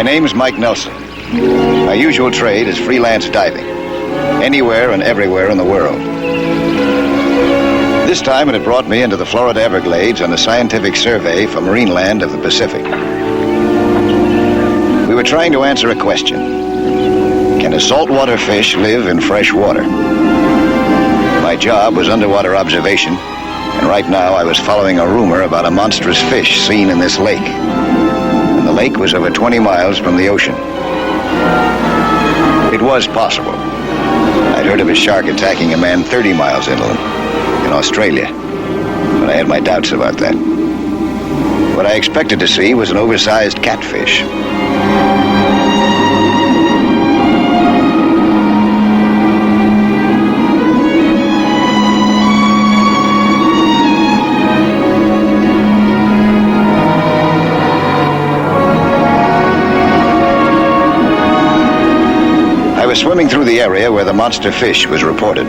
My name's Mike Nelson. My usual trade is freelance diving, anywhere and everywhere in the world. This time it had brought me into the Florida Everglades on a scientific survey for marine land of the Pacific. We were trying to answer a question. Can a saltwater fish live in fresh water? My job was underwater observation, and right now I was following a rumor about a monstrous fish seen in this lake. And the lake was over 20 miles from the ocean. It was possible. I'd heard of a shark attacking a man 30 miles inland in Australia, but I had my doubts about that. What I expected to see was an oversized catfish. I was swimming through the area where the monster fish was reported.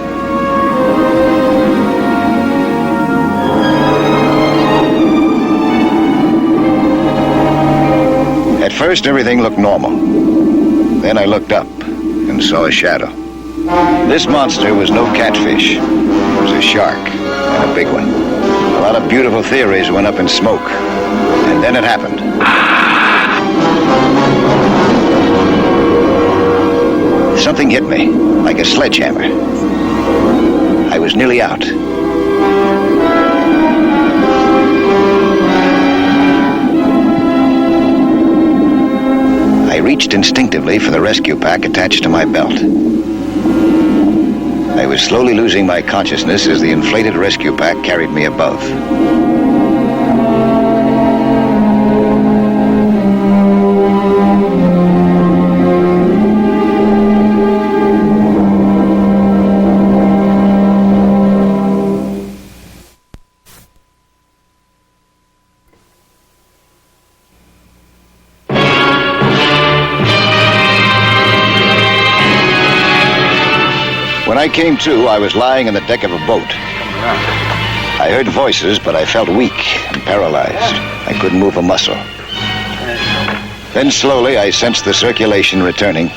At first, everything looked normal. Then I looked up and saw a shadow. This monster was no catfish. It was a shark, and a big one. A lot of beautiful theories went up in smoke. And then it happened. Something hit me, like a sledgehammer. I was nearly out. I reached instinctively for the rescue pack attached to my belt. I was slowly losing my consciousness as the inflated rescue pack carried me above. When I came to, I was lying on the deck of a boat. I heard voices, but I felt weak and paralyzed. I couldn't move a muscle. Then slowly I sensed the circulation returning,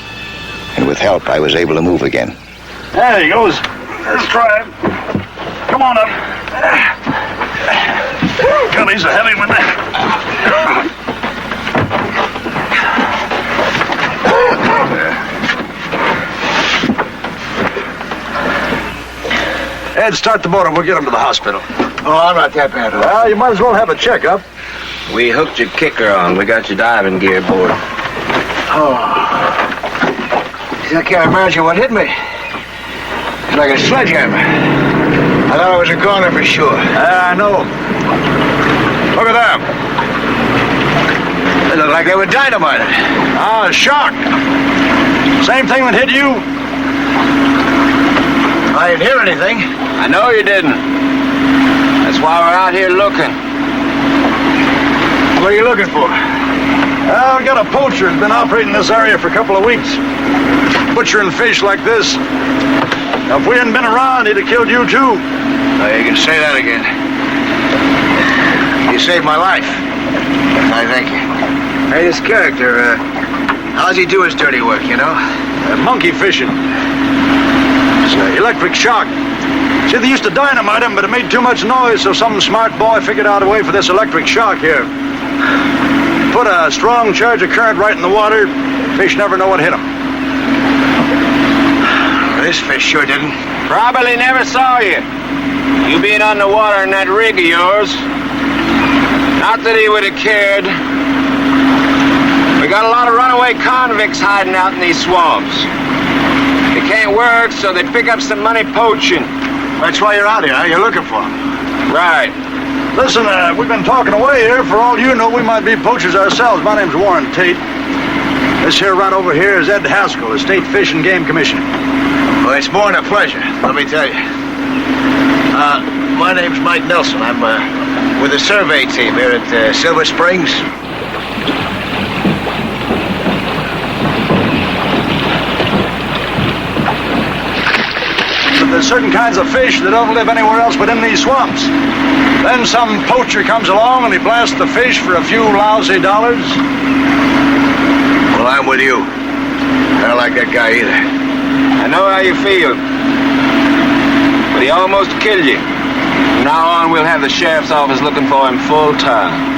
and with help I was able to move again. There he goes. Let's try him. Come on up. God, he's a heavy one. Ed, start the motor. We'll get him to the hospital. Oh, I'm not that bad. Well, you might as well have a checkup. We hooked your kicker on. We got your diving gear aboard. Oh. I can't imagine what hit me. It's like a sledgehammer. I thought I was a goner for sure. I know. Look at them. They look like they were dynamited. Ah, a shark. Same thing that hit you? I didn't hear anything. I know you didn't. That's why we're out here looking. What are you looking for? Well, we got a poacher who's been operating this area for a couple of weeks. Butchering fish like this. Now, if we hadn't been around, he'd have killed you too. Oh, you can say that again. You saved my life. I thank you. Hey, this character, how's he do his dirty work, you know? Monkey fishing. It's an electric shock. See, they used to dynamite him, but it made too much noise, so some smart boy figured out a way for this electric shock here. Put a strong charge of current right in the water, fish never know what hit them. This fish sure didn't. Probably never saw you. You being underwater in that rig of yours. Not that he would have cared. We got a lot of runaway convicts hiding out in these swamps. They can't work, so they pick up some money poaching. That's why you're out here, huh? You're looking for him. Right. Listen, we've been talking away here. For all you know, we might be poachers ourselves. My name's Warren Tate. This here right over here is Ed Haskell, the State Fish and Game Commissioner. Well, it's more than a pleasure, let me tell you. My name's Mike Nelson. I'm with the survey team here at Silver Springs. But there's certain kinds of fish that don't live anywhere else but in these swamps. Then some poacher comes along and he blasts the fish for a few lousy dollars. Well, I'm with you. I don't like that guy either. I know how you feel. But he almost killed you. From now on, we'll have the sheriff's office looking for him full time.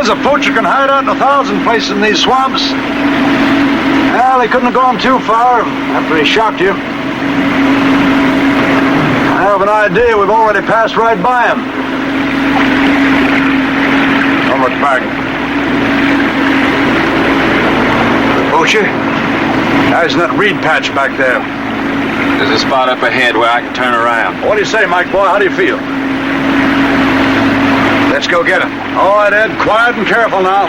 A poacher can hide out in 1,000 places in these swamps. Well, they couldn't have gone too far after he shocked you. I have an idea we've already passed right by him. Don't look back. The poacher? Guys in that reed patch back there. There's a spot up ahead where I can turn around. What do you say, Mike boy? How do you feel? Let's go get him. All right, Ed. Quiet and careful now.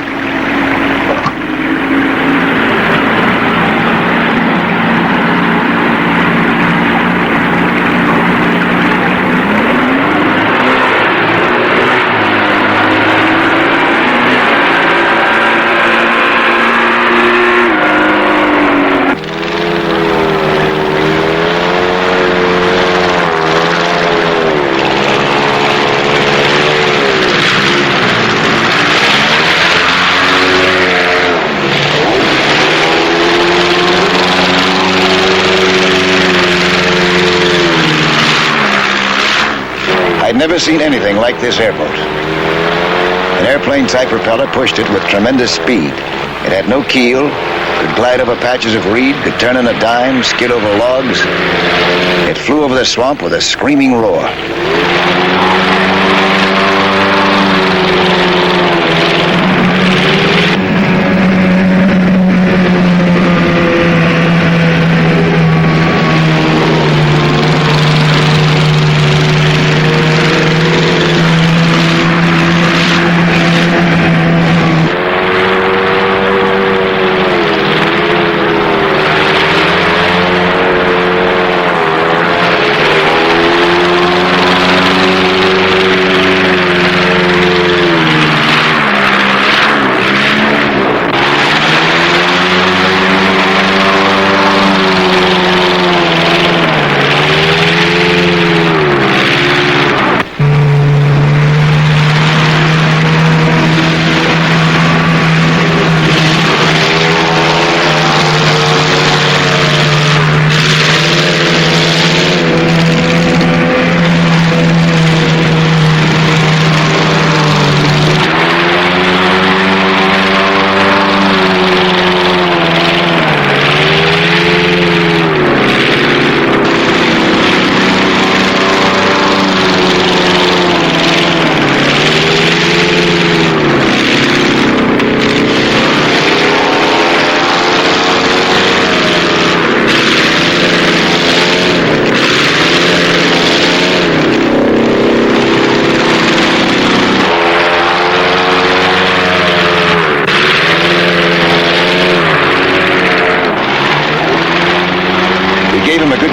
I'd never seen anything like this airboat. An airplane-type propeller pushed it with tremendous speed. It had no keel, could glide over patches of reed, could turn on a dime, skid over logs. It flew over the swamp with a screaming roar.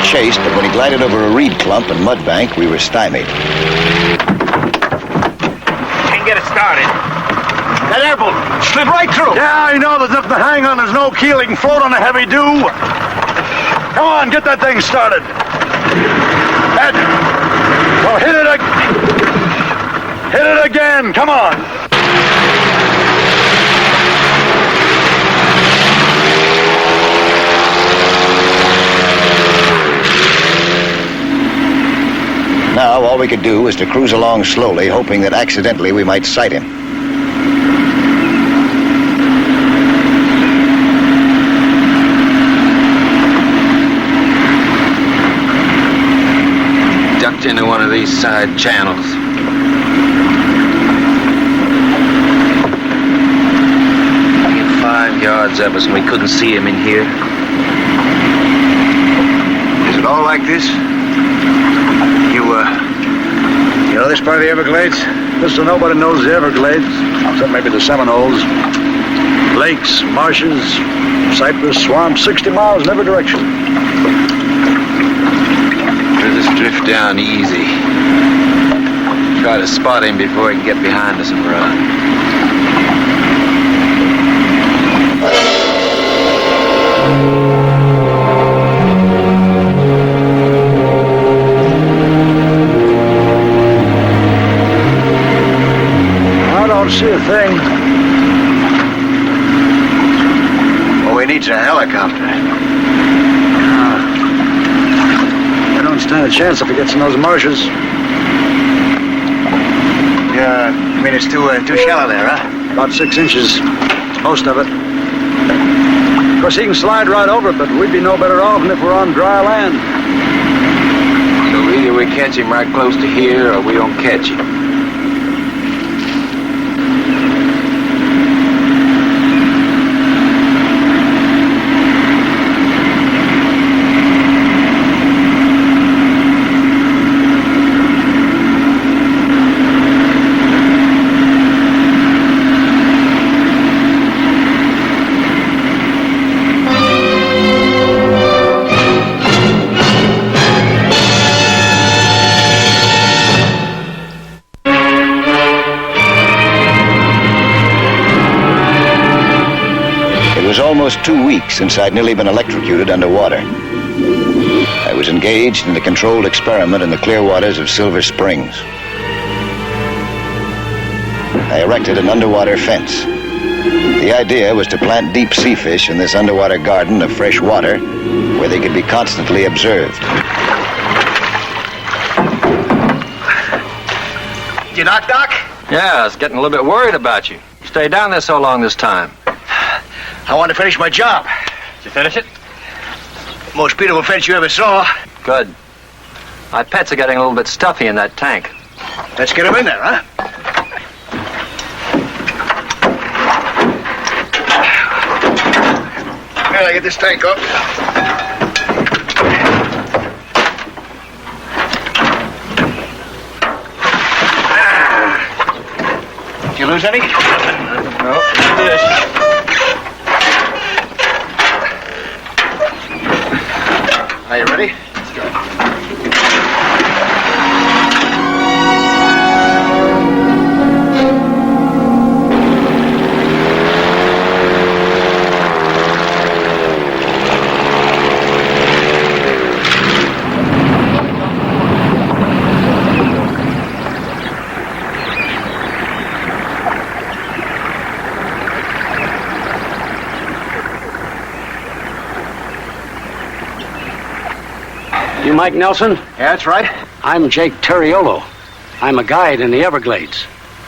Chased, but when he glided over a reed clump and mud bank, we were stymied. Can't get it started. That airboat slid right through. Yeah, I know. There's nothing to hang on. There's no keel. He can float on a heavy dew. Come on, get that thing started. Ed, well, hit it again. Come on. Now, all we could do was to cruise along slowly, hoping that accidentally we might sight him. Ducked into one of these side channels. 5 yards of us and we couldn't see him in here. Is it all like this? You know this part of the Everglades? Just so nobody knows the Everglades, except maybe the Seminoles. Lakes, marshes, cypress swamps, 60 miles in every direction. We'll just drift down easy. Try to spot him before he can get behind us and run. I don't see a thing. All we need's a helicopter. I don't stand a chance if he gets in those marshes. Yeah, I mean it's too shallow there, huh? About 6 inches, most of it. Of course, he can slide right over it, but we'd be no better off than if we're on dry land. So either we catch him right close to here or we don't catch him. Almost 2 weeks since I'd nearly been electrocuted underwater. I was engaged in a controlled experiment in the clear waters of Silver Springs. I erected an underwater fence. The idea was to plant deep sea fish in this underwater garden of fresh water where they could be constantly observed. You knock? Yeah, I was getting a little bit worried about you. You stayed down there so long this time. I want to finish my job. Did you finish it? Most beautiful fence you ever saw. Good. My pets are getting a little bit stuffy in that tank. Let's get them in there, huh? Well, I get this tank up. Did you lose any? No. This. Are you ready? Let's go. You Mike Nelson? Yeah, that's right. I'm Jake Terriolo. I'm a guide in the Everglades.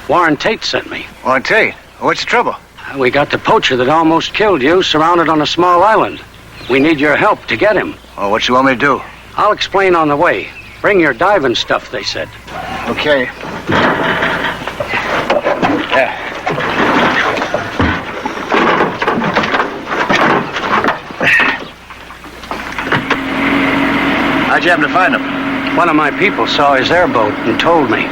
Warren Tate sent me. Warren Tate? What's the trouble? We got the poacher that almost killed you surrounded on a small island. We need your help to get him. Oh, what you want me to do? I'll explain on the way. Bring your diving stuff, they said. Okay. Yeah. How'd you happen to find him? One of my people saw his airboat and told me.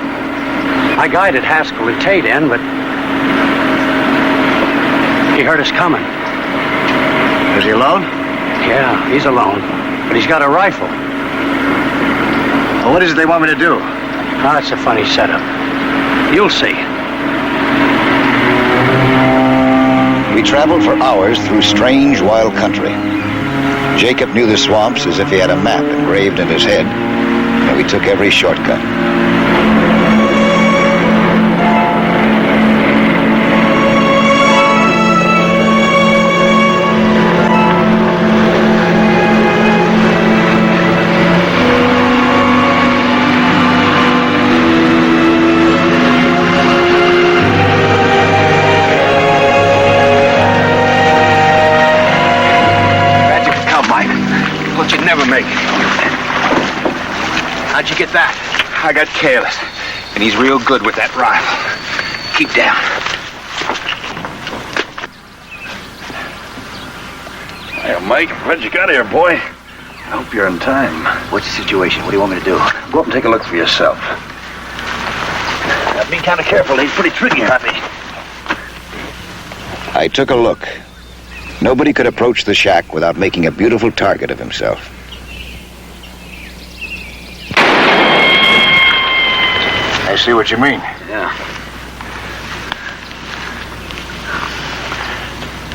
I guided Haskell and Tate in, but he heard us coming. Is he alone? Yeah, he's alone, but he's got a rifle. Well, what is it they want me to do? Oh, that's a funny setup. You'll see. We traveled for hours through strange, wild country. Jacob knew the swamps as if he had a map engraved in his head, and we took every shortcut. How'd you get that? I got careless, and he's real good with that rifle. Keep down. Hey, Mike, I'm glad you got here, boy. I hope you're in time. What's the situation? What do you want me to do? Go up and take a look for yourself. Be kind of careful. He's pretty tricky, Happy. I took a look. Nobody could approach the shack without making a beautiful target of himself. I see what you mean. Yeah.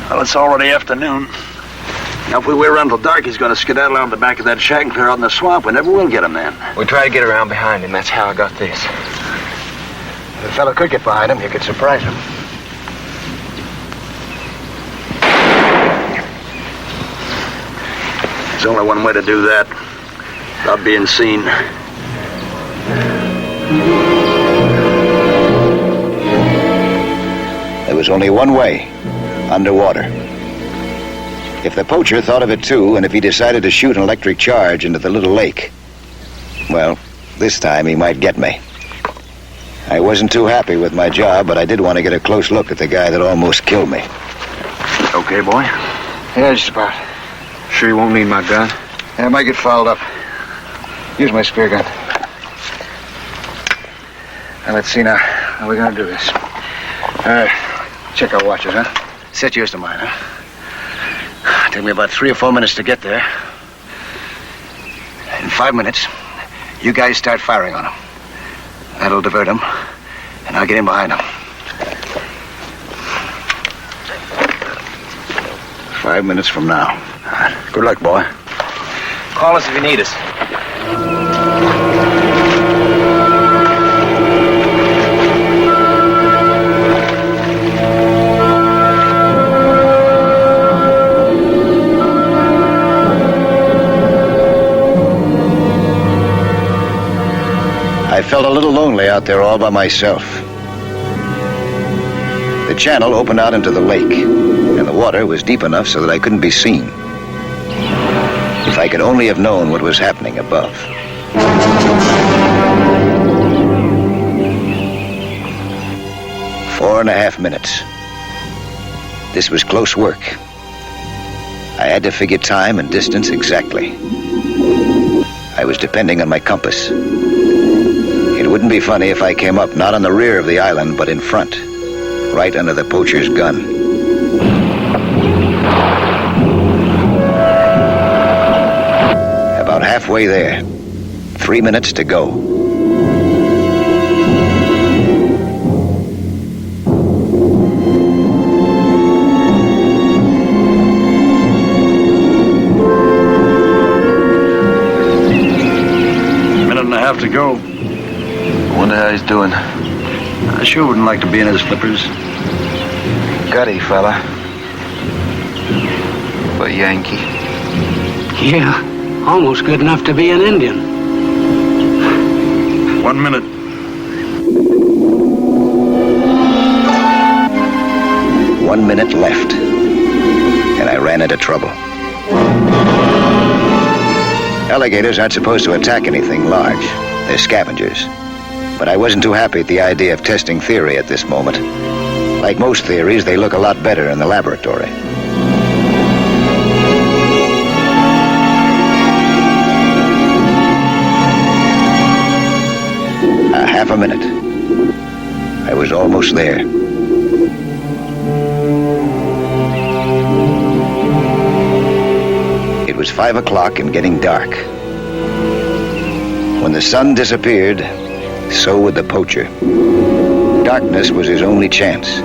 Well, it's already afternoon. Now, if we wait around till dark, he's going to skedaddle out the back of that shack and clear out in the swamp. We never will get him then. We try to get around behind him. That's how I got this. If a fellow could get behind him, you could surprise him. There's only one way to do that, without being seen. There was only one way, underwater. If the poacher thought of it too, and if he decided to shoot an electric charge into the little lake, well, this time he might get me. I wasn't too happy with my job, but I did want to get a close look at the guy that almost killed me. Okay, boy? Yeah, just about. Sure you won't need my gun? Yeah, I might get fouled up. Use my spear gun. Now, let's see now. How are we going to do this? Check our watches, huh? Set yours to mine, huh? Take me about 3 or 4 minutes to get there. In 5 minutes, you guys start firing on them. That'll divert them, and I'll get in behind them. 5 minutes from now. All right. Good luck, boy. Call us if you need us. I felt a little lonely out there all by myself. The channel opened out into the lake, and the water was deep enough so that I couldn't be seen. If I could only have known what was happening above. 4.5 minutes. This was close work. I had to figure time and distance exactly. I was depending on my compass. It wouldn't be funny if I came up not on the rear of the island, but in front, right under the poacher's gun. About halfway there. 3 minutes to go. Minute and a half to go. I wonder how he's doing. I sure wouldn't like to be in his flippers. Gutty fella. But Yankee. Yeah, almost good enough to be an Indian. 1 minute. One minute left, and I ran into trouble. Alligators aren't supposed to attack anything large. They're scavengers. But I wasn't too happy at the idea of testing theory at this moment. Like most theories, they look a lot better in the laboratory. Half a minute. I was almost there. It was 5 o'clock and getting dark. When the sun disappeared, so would the poacher. Darkness was his only chance.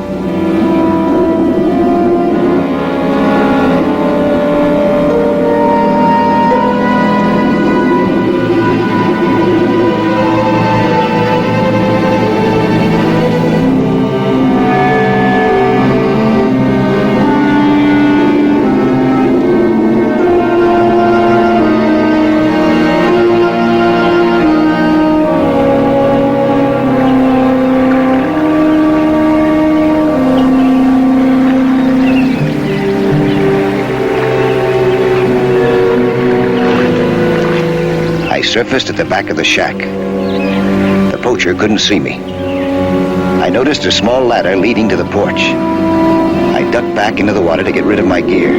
surfaced at the back of the shack. The poacher couldn't see me. I noticed a small ladder leading to the porch. I ducked back into the water to get rid of my gear.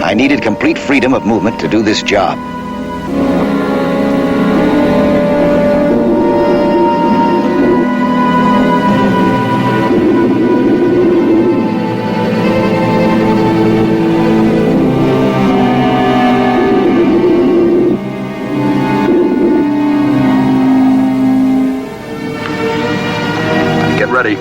I needed complete freedom of movement to do this job. Get ready.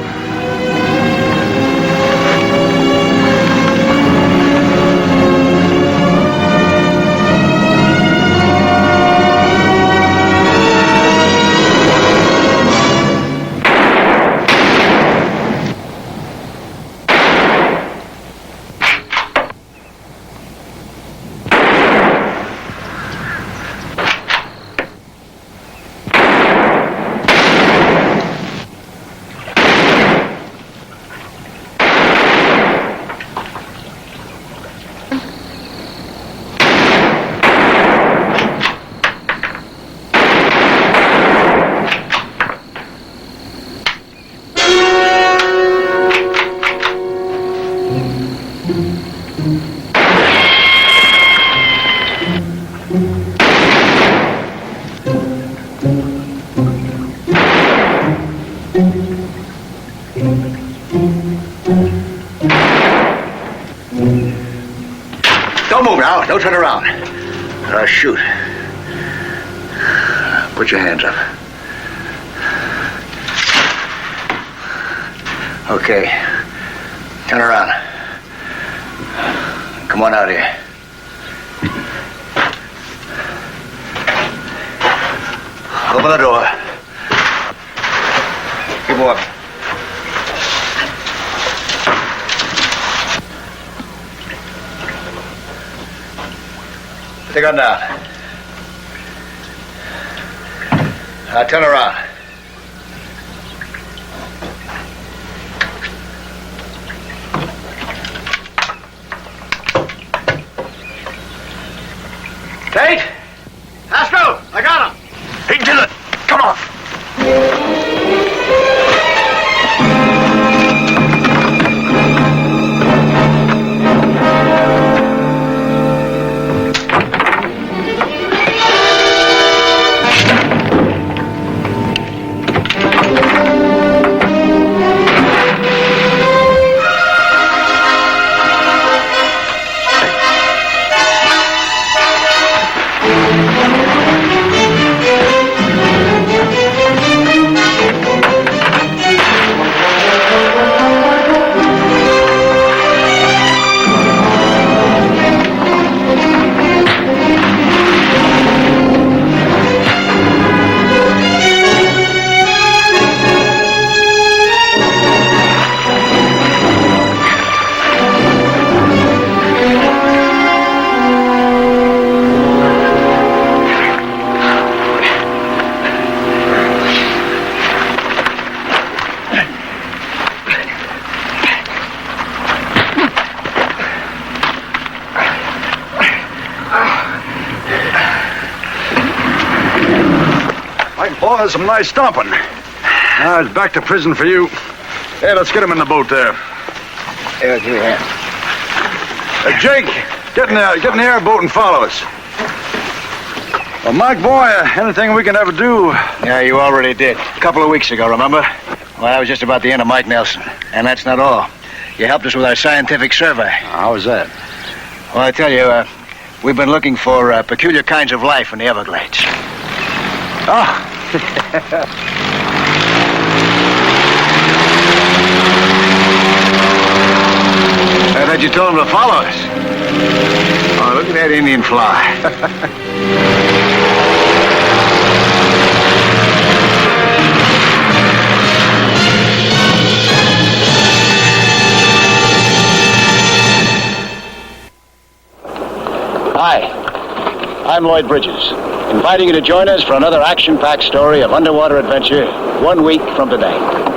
Don't move now. Don't turn around. Shoot. Put your hands up. Okay. Turn around. Come on out here. Open the door. Keep walking. Take on down. Now turn around. Tate? Astro, I got him. He did it. Come on. Boy, that's some nice stomping. Now it's back to prison for you. Hey, let's get him in the boat there. Here, give me a hand. Jake, get in the airboat and follow us. Well, Mike, boy, anything we can ever do? Yeah, you already did. A couple of weeks ago, remember? Well, that was just about the end of Mike Nelson. And that's not all. You helped us with our scientific survey. How was that? Well, I tell you, we've been looking for peculiar kinds of life in the Everglades. Ah. I thought you told him to follow us. Oh, look at that Indian fly. Hi, I'm Lloyd Bridges, inviting you to join us for another action-packed story of underwater adventure 1 week from today.